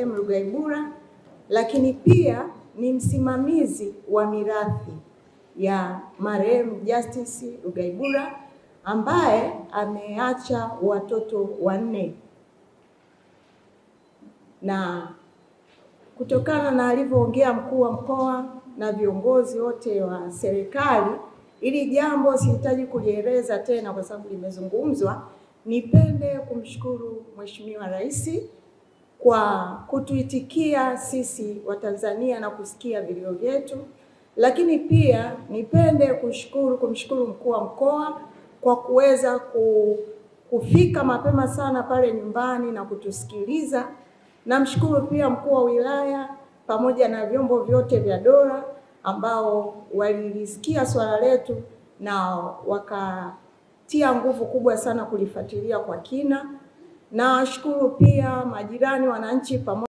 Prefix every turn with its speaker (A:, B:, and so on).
A: Rugaibura, lakini pia ni msimamizi wa mirathi ya marehemu Justice Rugaibura ambaye ameacha watoto 4. Na kutokana na alivyoongea mkuu wa mkoa na viongozi wote wa serikali, ili jambo sihitaji kulieleza tena kwa sababu limezungumzwa. Nipende kumshukuru Mheshimiwa Rais kwa kutuitikia sisi Watanzania na kusikia vilio vyetu, lakini pia nipende kumshukuru mkuu wa mkoa kwa kuweza kufika mapema sana pale nyumbani na kutusikiliza. Namshukuru pia mkuu wa wilaya pamoja na vyombo vyote vya dola ambao walilisikia swala letu na wakatia nguvu kubwa sana kulifuatilia kwa kina. Na washukuru pia majirani, wananchi pamoja